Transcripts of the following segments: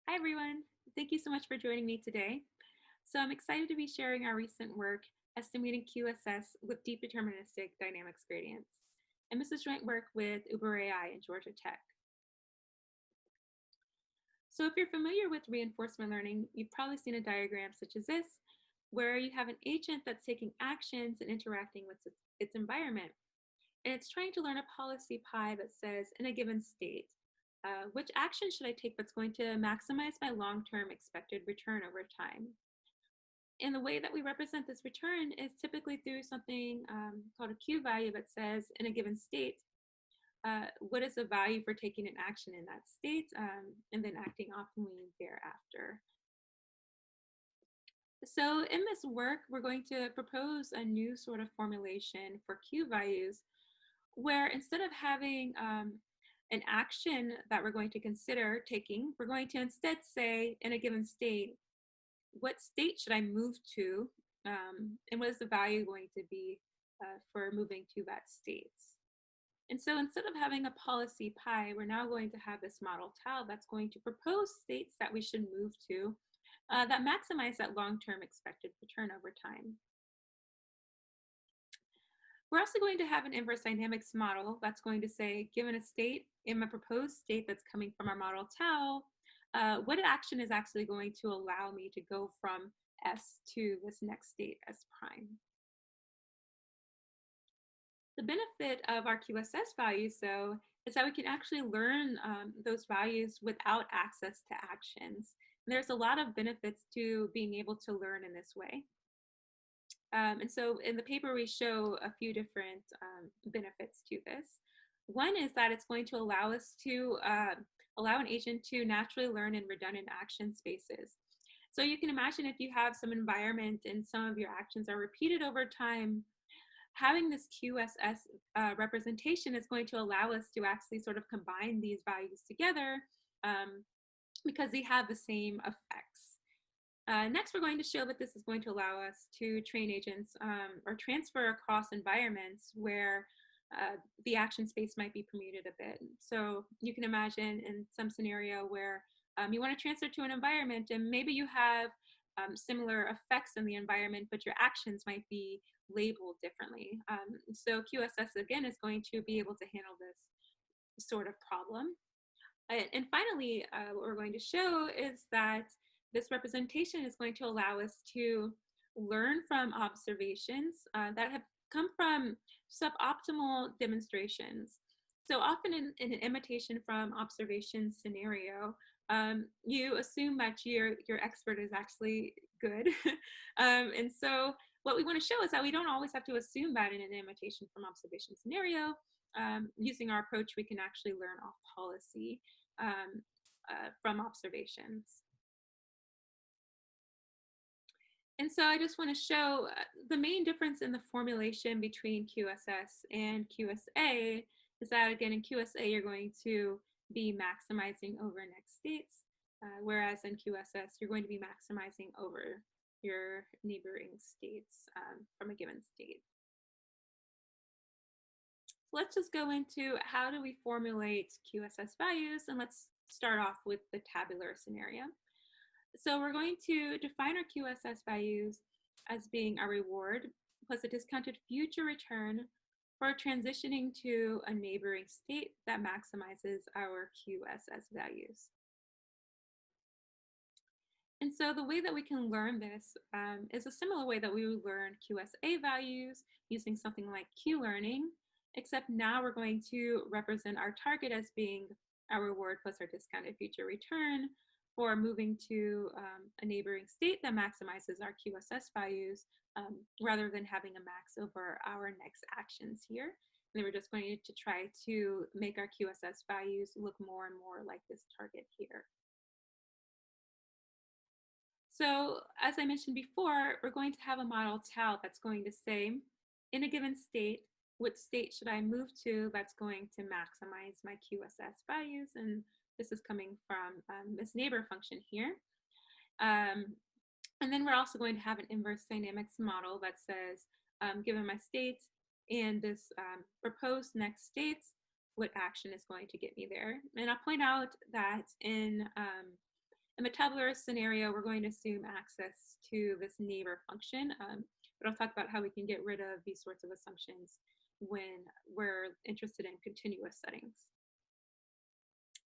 Hi, everyone. Thank you so much for joining me today. So I'm excited to be sharing our recent work, estimating QSS with deep deterministic dynamics gradients. And this is joint work with Uber AI and Georgia Tech. So if you're familiar with reinforcement learning, you've probably seen a diagram such as this, where you have an agent that's taking actions and interacting with its environment. And it's trying to learn a policy pi that says, in a given state, which action should I take that's going to maximize my long-term expected return over time? And the way that we represent this return is typically through something called a Q value that says, in a given state, what is the value for taking an action in that state and then acting optimally thereafter. So in this work, we're going to propose a new sort of formulation for Q values where instead of having an action that we're going to consider taking, we're going to instead say in a given state, what state should I move to? And what is the value going to be for moving to that state? And so instead of having a policy pi, we're now going to have this model tau that's going to propose states that we should move to that maximize that long-term expected return over time. We're also going to have an inverse dynamics model that's going to say, given a state, in a proposed state that's coming from our model tau, what action is actually going to allow me to go from S to this next state S prime. The benefit of our QSS values, though, is that we can actually learn those values without access to actions. And there's a lot of benefits to being able to learn in this way. And so in the paper, we show a few different benefits to this. One is that it's going to allow us to allow an agent to naturally learn in redundant action spaces. So you can imagine if you have some environment and some of your actions are repeated over time, having this QSS representation is going to allow us to actually sort of combine these values together because they have the same effects. Next, we're going to show that this is going to allow us to train agents or transfer across environments where the action space might be permuted a bit. So you can imagine in some scenario where you want to transfer to an environment and maybe you have similar effects in the environment, but your actions might be labeled differently. So QSS, again, is going to be able to handle this sort of problem. And finally, what we're going to show is that this representation is going to allow us to learn from observations that have come from suboptimal demonstrations. So often in an imitation from observation scenario, you assume that your expert is actually good. And so what we want to show is that we don't always have to assume that in an imitation from observation scenario. Using our approach, we can actually learn off policy from observations. And so I just want to show the main difference in the formulation between QSS and QSA is that, again, in QSA, you're going to be maximizing over next states, whereas in QSS, you're going to be maximizing over your neighboring states from a given state. So let's just go into how do we formulate QSS values, and let's start off with the tabular scenario. So we're going to define our QSS values as being a reward plus a discounted future return for transitioning to a neighboring state that maximizes our QSS values. And so the way that we can learn this is a similar way that we would learn QSA values using something like Q-learning, except now we're going to represent our target as being our reward plus our discounted future return for moving to a neighboring state that maximizes our QSS values rather than having a max over our next actions here. And then we're just going to try to make our QSS values look more and more like this target here. So as I mentioned before, we're going to have a model tau that's going to say, in a given state, what state should I move to that's going to maximize my QSS values? And this is coming from this neighbor function here. And then we're also going to have an inverse dynamics model that says, given my states and this proposed next states, what action is going to get me there. And I'll point out that in In the tabular scenario, we're going to assume access to this neighbor function, but I'll talk about how we can get rid of these sorts of assumptions when we're interested in continuous settings.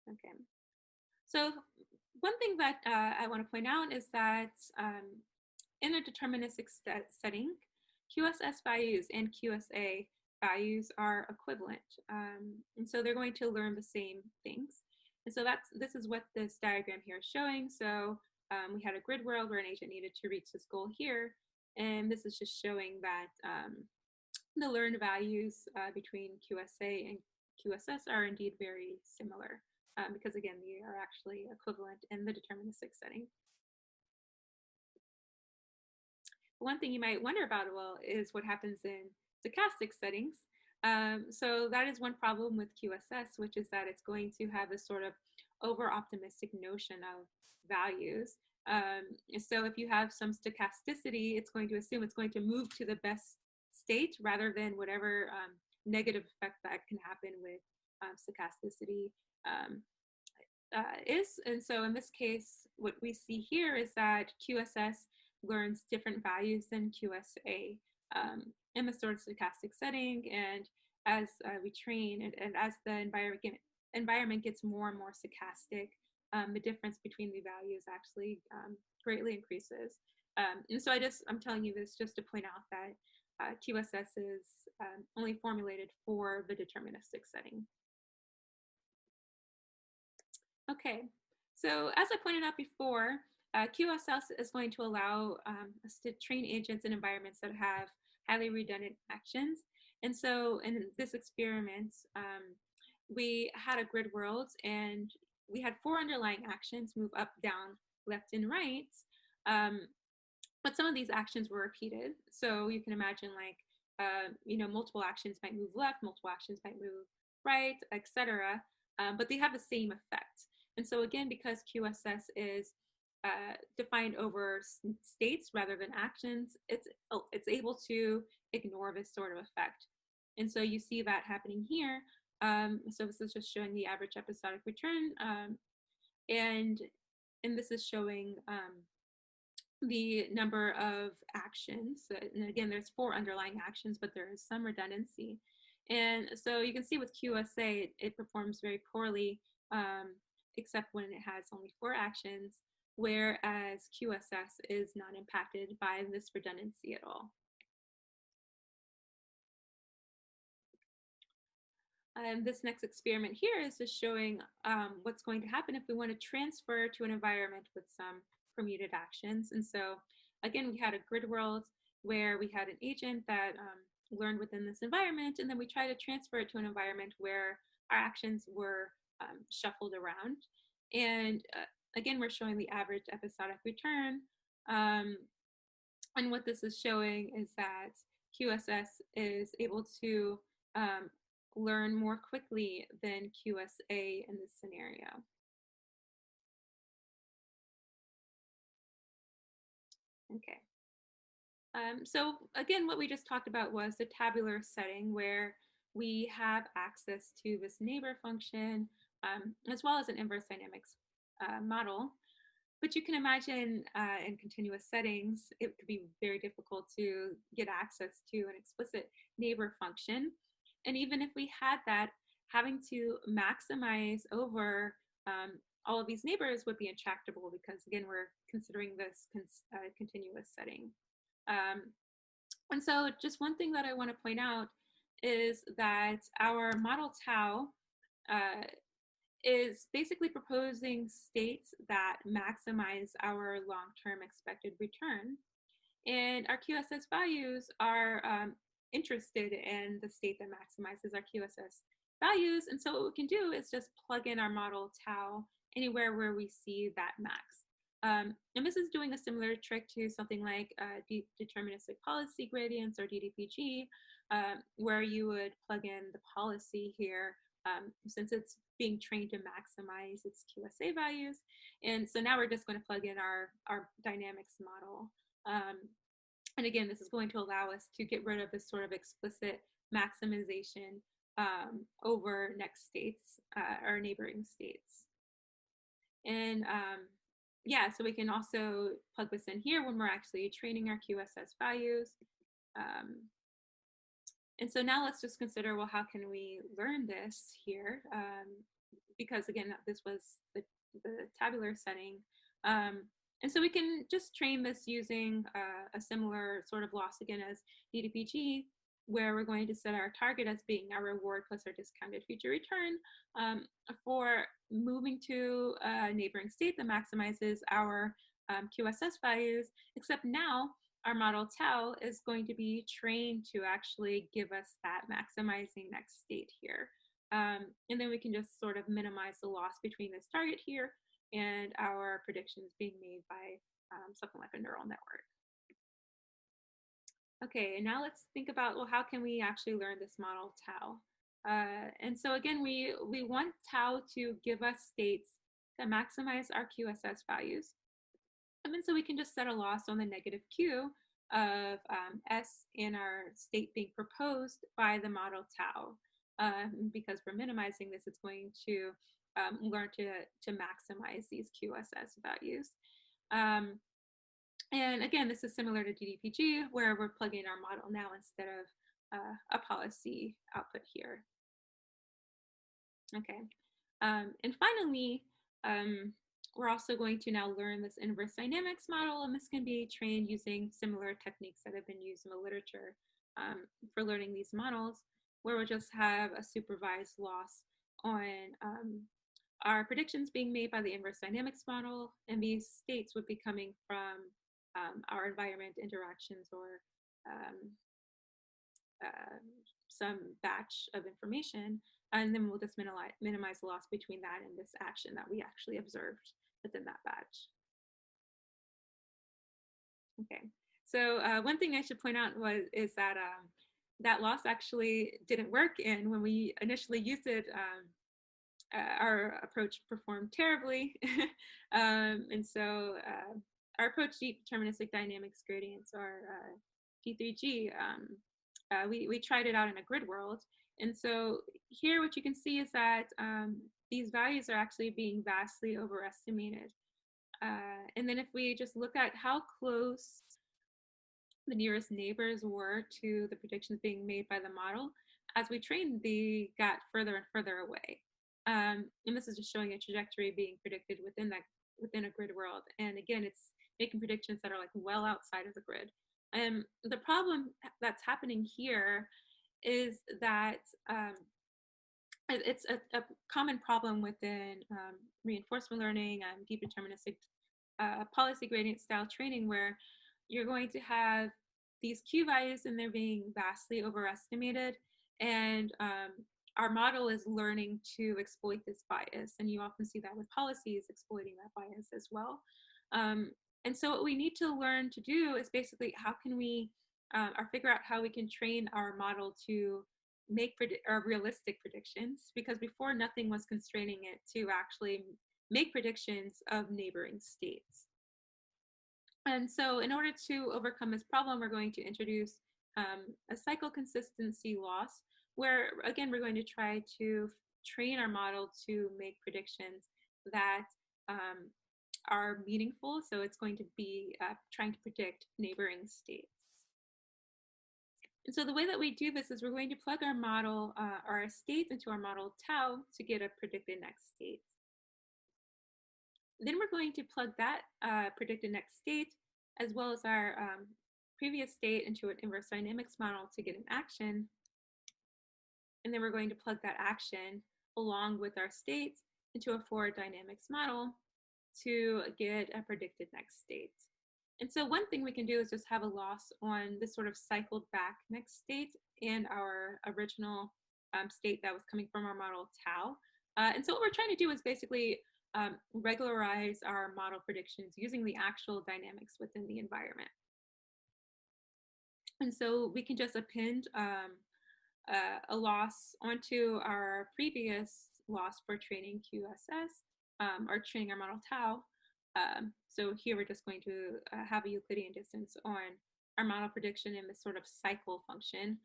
Okay, so one thing that I want to point out is that in a deterministic setting, QSS values and QSA values are equivalent. And so they're going to learn the same things. And so this is what this diagram here is showing. So we had a grid world where an agent needed to reach this goal here. And this is just showing that the learned values between QSA and QSS are indeed very similar because, again, they are actually equivalent in the deterministic setting. One thing you might wonder about, well, is what happens in stochastic settings. So that is one problem with QSS, which is that it's going to have this sort of over-optimistic notion of values. So if you have some stochasticity, it's going to assume it's going to move to the best state rather than whatever negative effect that can happen with stochasticity is. And so in this case, what we see here is that QSS learns different values than QSA in the sort of stochastic setting. And as we train and as the environment gets more and more stochastic, the difference between the values actually greatly increases. And so I'm telling you this just to point out that QSS is only formulated for the deterministic setting. Okay, so as I pointed out before, QSS is going to allow us to train agents in environments that have highly redundant actions. And so in this experiment, we had a grid world and we had 4 underlying actions: move up, down, left, and right. But some of these actions were repeated. So you can imagine multiple actions might move left, multiple actions might move right, etc. But they have the same effect. And so again, because QSS is defined over states rather than actions, it's able to ignore this sort of effect. And so you see that happening here. So this is just showing the average episodic return. And this is showing the number of actions. And again, there's 4 underlying actions, but there is some redundancy. And so you can see with QSA, it performs very poorly, except when it has only 4 actions, whereas QSS is not impacted by this redundancy at all. This next experiment here is just showing what's going to happen if we want to transfer to an environment with some permuted actions. And so again, we had a grid world where we had an agent that learned within this environment, and then we try to transfer it to an environment where our actions were shuffled around. And again, we're showing the average episodic return. And what this is showing is that QSS is able to learn more quickly than QSA in this scenario. Okay. So again, what we just talked about was the tabular setting where we have access to this neighbor function as well as an inverse dynamics model. But you can imagine in continuous settings, it could be very difficult to get access to an explicit neighbor function. And even if we had that, having to maximize over all of these neighbors would be intractable because, again, we're considering this continuous setting. And so just one thing that I want to point out is that our model tau is basically proposing states that maximize our long-term expected return. And our QSS values are interested in the state that maximizes our QSS values. And so what we can do is just plug in our model tau anywhere where we see that max. And this is doing a similar trick to something like deterministic policy gradients or DDPG, where you would plug in the policy here since it's being trained to maximize its QSA values. And so now we're just going to plug in our dynamics model. And again, this is going to allow us to get rid of this sort of explicit maximization over next states or neighboring states. And yeah, so we can also plug this in here when we're actually training our QSS values. Um, and so now let's just consider, well, how can we learn this here? Because again, this was the tabular setting. Um, and so we can just train this using a similar sort of loss again as DDPG, where we're going to set our target as being our reward plus our discounted future return for moving to a neighboring state that maximizes our QSS values, except now our model tau is going to be trained to actually give us that maximizing next state here. And then we can just sort of minimize the loss between this target here and our predictions being made by something like a neural network. Okay, and now let's think about, well, how can we actually learn this model tau? And so again, we want tau to give us states that maximize our QSS values. And then so we can just set a loss on the negative Q of S in our state being proposed by the model tau. Because we're minimizing this, it's going to learn to maximize these QSS values. And again, this is similar to DDPG, where we're plugging our model now instead of a policy output here. Okay. And finally, we're also going to now learn this inverse dynamics model, and this can be trained using similar techniques that have been used in the literature for learning these models, where we'll just have a supervised loss on our predictions being made by the inverse dynamics model, and these states would be coming from our environment interactions or uh, some batch of information, and then we'll just minimize the loss between that and this action that we actually observed within that batch. Okay, so one thing I should point out is that that loss actually didn't work, and when we initially used it, our approach performed terribly. And so our approach, deep deterministic dynamics gradients, or D3G, we tried it out in a grid world. And so here what you can see is that these values are actually being vastly overestimated. And then if we just look at how close the nearest neighbors were to the predictions being made by the model, as we trained, they got further and further away. And this is just showing a trajectory being predicted within a grid world. And again, it's making predictions that are like well outside of the grid. And the problem that's happening here is that it's a common problem within reinforcement learning and deep deterministic policy gradient style training, where you're going to have these Q values and they're being vastly overestimated. And our model is learning to exploit this bias. And you often see that with policies exploiting that bias as well. And so what we need to learn to do is basically how can we or figure out how we can train our model to make realistic predictions, because before nothing was constraining it to actually make predictions of neighboring states. And so in order to overcome this problem, we're going to introduce a cycle consistency loss, where again, we're going to try to train our model to make predictions that are meaningful. So it's going to be trying to predict neighboring states. And so the way that we do this is we're going to plug our model, our states into our model tau to get a predicted next state. Then we're going to plug that predicted next state as well as our previous state into an inverse dynamics model to get an action. And then we're going to plug that action along with our states into a forward dynamics model to get a predicted next state. And so one thing we can do is just have a loss on this sort of cycled back next state and our original state that was coming from our model tau. And so what we're trying to do is basically regularize our model predictions using the actual dynamics within the environment. And so we can just append a loss onto our previous loss for training QSS or training our model tau. So here we're just going to have a Euclidean distance on our model prediction in this sort of cycle function.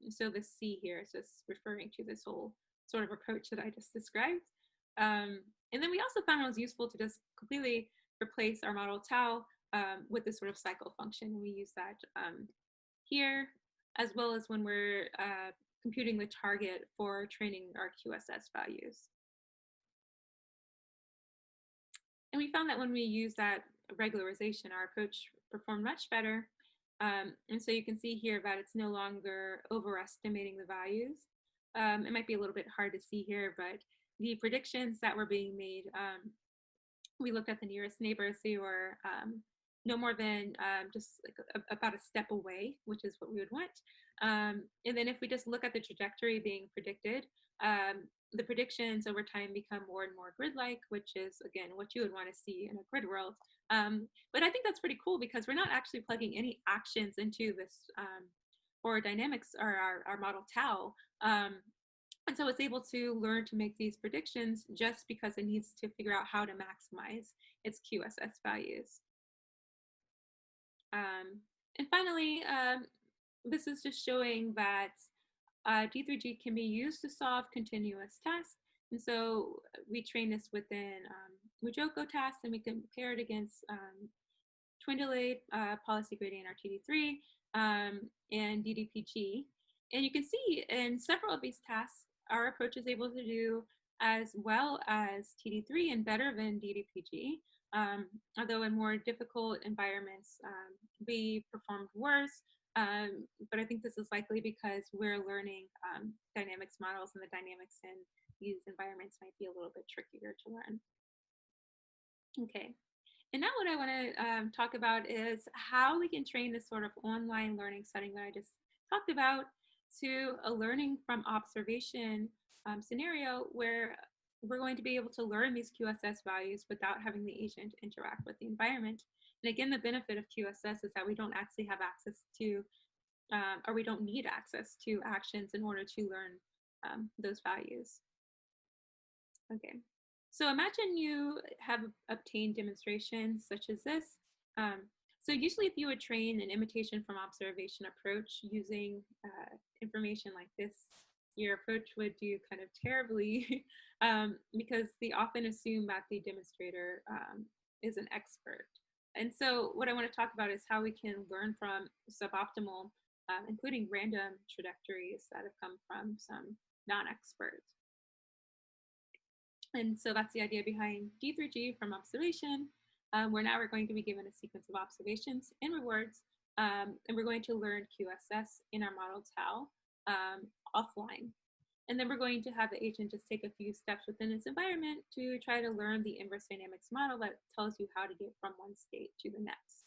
So the C here is just referring to this whole sort of approach that I just described. And then we also found it was useful to just completely replace our model tau with this sort of cycle function. And we use that here, as well as when we're computing the target for training our QSS values. And we found that when we use that regularization, our approach performed much better. And so you can see here that it's no longer overestimating the values. It might be a little bit hard to see here, but the predictions that were being made, we looked at the nearest neighbors. They were no more than just like about a step away, which is what we would want. And then if we just look at the trajectory being predicted, the predictions over time become more and more grid-like, which is, again, what you would want to see in a grid world. But I think that's pretty cool because we're not actually plugging any actions into this or dynamics or our model tau. And so it's able to learn to make these predictions just because it needs to figure out how to maximize its QSS values. And finally, this is just showing that D3G can be used to solve continuous tasks. And so we train this within Mujoko tasks, and we compare it against twin delayed policy gradient RTD3 and DDPG. And you can see in several of these tasks, our approach is able to do as well as TD3 and better than DDPG. Although in more difficult environments, we performed worse. But I think this is likely because we're learning dynamics models, and the dynamics in these environments might be a little bit trickier to learn. Okay, and now what I want to talk about is how we can train this sort of online learning setting that I just talked about to a learning from observation scenario where we're going to be able to learn these QSS values without having the agent interact with the environment. And again, the benefit of QSS is that we don't actually have access to, or we don't need access to actions in order to learn those values. Okay, so imagine you have obtained demonstrations such as this. So usually if you would train an imitation from observation approach using information like this, your approach would do kind of terribly because they often assume that the demonstrator is an expert. And so what I want to talk about is how we can learn from suboptimal, including random trajectories that have come from some non-experts. And so that's the idea behind D3G from observation, where now we're going to be given a sequence of observations and rewards, and we're going to learn QSS in our model tau offline. And then we're going to have the agent just take a few steps within its environment to try to learn the inverse dynamics model that tells you how to get from one state to the next.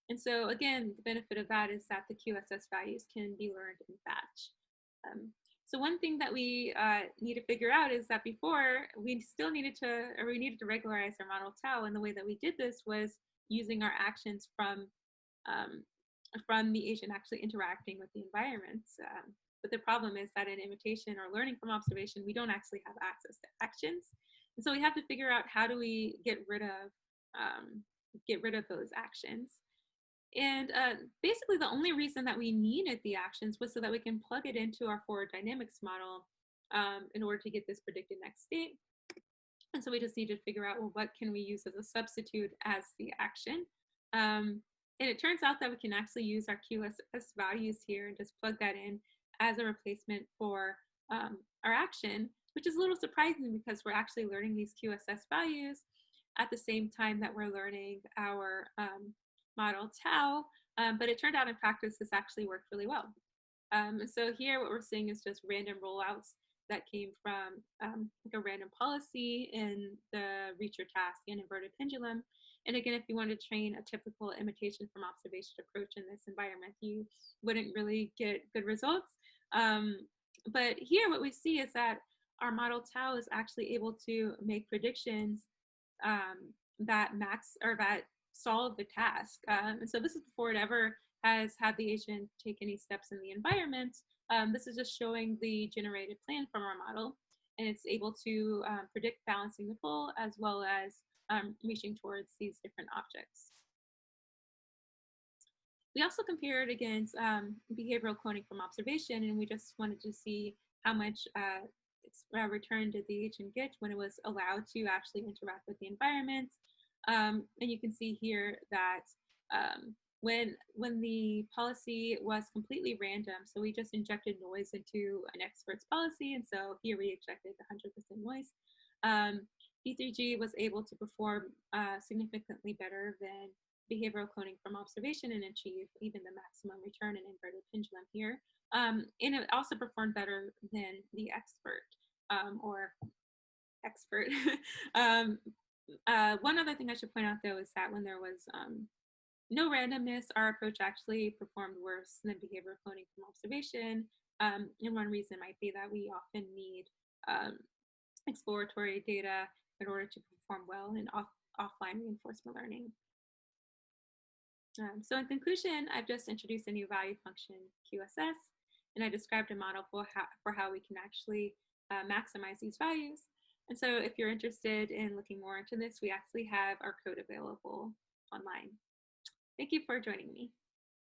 And so again, the benefit of that is that the QSS values can be learned in batch. So one thing that we need to figure out is that before we still needed to, or we needed to regularize our model tau, and the way that we did this was using our actions from the agent actually interacting with the environment. But the problem is that in imitation or learning from observation, we don't actually have access to actions. And so we have to figure out how do we get rid of those actions. And basically the only reason that we needed the actions was so that we can plug it into our forward dynamics model in order to get this predicted next state. And so we just need to figure out, well, what can we use as a substitute as the action? And it turns out that we can actually use our QSS values here and just plug that in as a replacement for our action, which is a little surprising because we're actually learning these QSS values at the same time that we're learning our model tau, but it turned out in practice this actually worked really well. So here what we're seeing is just random rollouts that came from like a random policy in the reacher task and inverted pendulum. And again, if you want to train a typical imitation from observation approach in this environment, you wouldn't really get good results. But here what we see is that our model tau is actually able to make predictions that solve the task. And so this is before it ever has had the agent take any steps in the environment. This is just showing the generated plan from our model, and it's able to predict balancing the pull as well as reaching towards these different objects. We also compared against behavioral cloning from observation, and we just wanted to see how much returned to the agent Git when it was allowed to actually interact with the environment. And you can see here that when the policy was completely random, so we just injected noise into an expert's policy, and so here we injected 100% noise. D3G was able to perform significantly better than behavioral cloning from observation and achieve even the maximum return in inverted pendulum here. And it also performed better than the or expert. um, One other thing I should point out though is that when there was no randomness, our approach actually performed worse than behavioral cloning from observation. And one reason might be that we often need um, exploratory data in order to perform well in offline reinforcement learning. So in conclusion, I've just introduced a new value function, QSS, and I described a model for how we can actually maximize these values. And so if you're interested in looking more into this, we actually have our code available online. Thank you for joining me.